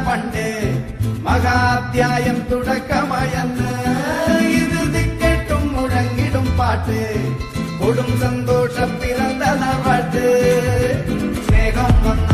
പണ്ട് മഹാധ്യായം തുടക്കമായെന്ന് ഇത് ദിക്കെട്ടും മുഴങ്ങിടും പാട്ട് കൊടും സന്തോഷം പിറന്ന പാട്ട് സ്നേഹം വന്ന